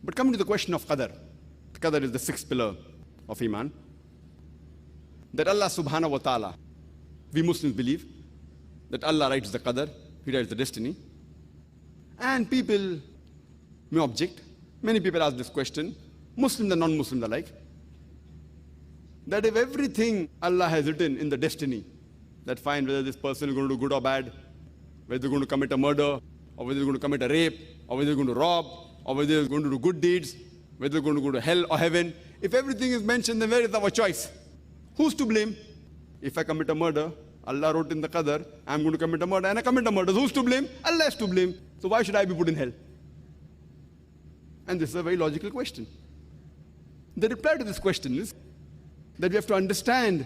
But coming to the question of qadar. Qadar is the sixth pillar of Iman. That Allah subhanahu wa ta'ala, we Muslims believe that Allah writes the qadar, He writes the destiny. And people may object. Many people ask this question, Muslims and non-Muslims alike, that if everything Allah has written in the destiny, that fine, whether this person is going to do good or bad, whether they're going to commit a murder, or whether they're going to commit a rape, or whether they're going to rob, or whether they're going to do good deeds, whether they're going to go to hell or heaven, if everything is mentioned, then where is our choice? Who's to blame? If I commit a murder, Allah wrote in the qadar, I'm going to commit a murder, and I commit a murder. Who's to blame? Allah is to blame. So why should I be put in hell? And this is a very logical question. The reply to this question is that we have to understand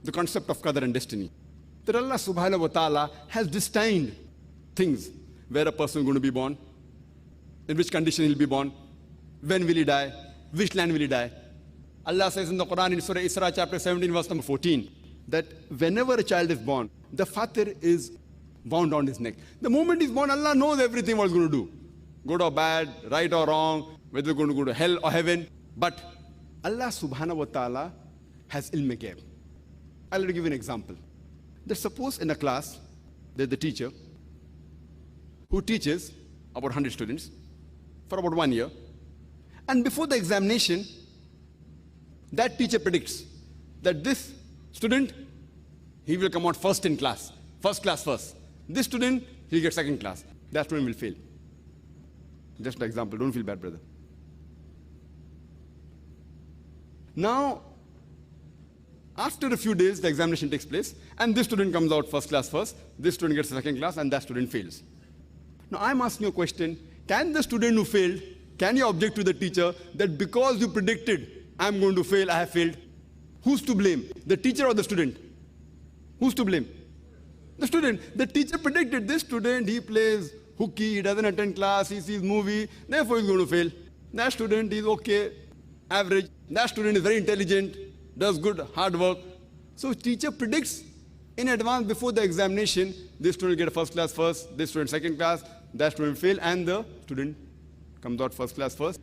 the concept of qadar and destiny. That Allah subhanahu wa ta'ala has destined things, where a person is going to be born, in which condition he'll be born, when will he die, which land will he die. Allah says in the Quran in Surah Isra chapter 17 verse number 14 that whenever a child is born, the fatir is bound on his neck. The moment he's born, Allah knows everything what he's going to do. Good or bad, right or wrong, whether he's going to go to hell or heaven. But Allah subhanahu wa ta'ala has ilm ghaib. I'll give you an example. That suppose in a class, there's the teacher who teaches about 100 students for about 1 year. And before the examination, that teacher predicts that this student, he will come out first in class. First class first. This student, he'll get second class. That student will fail. Just an example. Don't feel bad, brother. Now, after a few days, the examination takes place, and this student comes out first class first, this student gets second class, and that student fails. Now, I'm asking you a question. Can the student who failed, can you object to the teacher that because you predicted, I'm going to fail, I have failed? Who's to blame? The teacher or the student? Who's to blame? The student. The teacher predicted this student, he plays hooky, he doesn't attend class, he sees movie, therefore he's going to fail. That student is okay, average. That student is very intelligent, does good, hard work. So teacher predicts in advance before the examination, this student will get a first class first, this student second class, that student fail, and the student comes out first class first,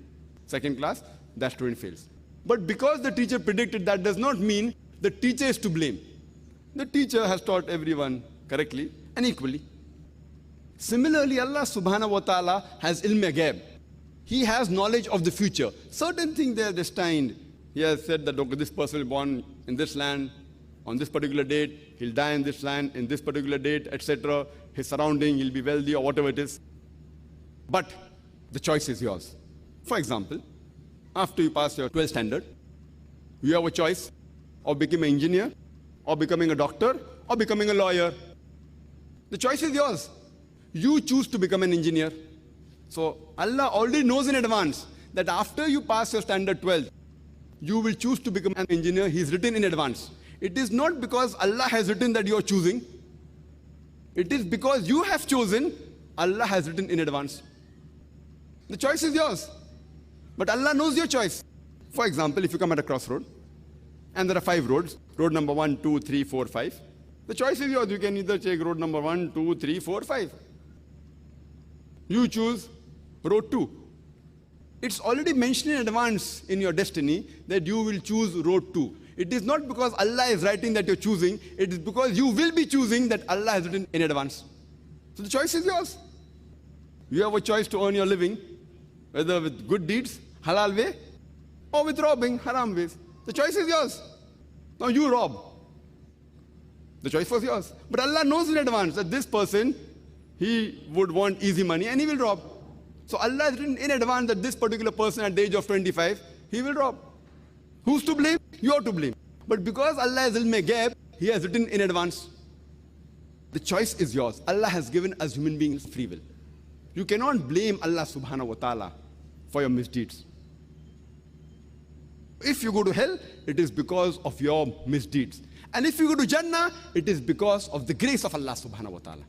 second class, that student fails. But because the teacher predicted, that does not mean the teacher is to blame. The teacher has taught everyone correctly and equally. Similarly, Allah subhanahu wa ta'ala has ilm ghaib. He has knowledge of the future. Certain things they are destined. He has said that okay, this person will be born in this land, on this particular date, he'll die in this land, in this particular date, etc. His surrounding, he'll be wealthy or whatever it is. But the choice is yours. For example, after you pass your 12th standard, you have a choice of becoming an engineer, or becoming a doctor, or becoming a lawyer. The choice is yours. You choose to become an engineer. So Allah already knows in advance that after you pass your standard 12, you will choose to become an engineer. He's written in advance. It is not because Allah has written that you are choosing. It is because you have chosen, Allah has written in advance. The choice is yours. But Allah knows your choice. For example, if you come at a crossroad, and there are 5 roads, road number 1, 2, 3, 4, 5. The choice is yours. You can either take road number 1, 2, 3, 4, 5. You choose road 2. It's already mentioned in advance in your destiny that you will choose road 2. It is not because Allah is writing that you're choosing, it is because you will be choosing that Allah has written in advance. So the choice is yours. You have a choice to earn your living, whether with good deeds, halal way, or with robbing, haram ways. The choice is yours. Now you rob. The choice was yours. But Allah knows in advance that this person, he would want easy money and he will rob. So Allah has written in advance that this particular person at the age of 25, he will rob. Who's to blame? You are to blame. But because Allah has ilm ghaib, He has written in advance. The choice is yours. Allah has given us human beings free will. You cannot blame Allah subhanahu wa ta'ala for your misdeeds. If you go to hell, it is because of your misdeeds. And if you go to Jannah, it is because of the grace of Allah subhanahu wa ta'ala.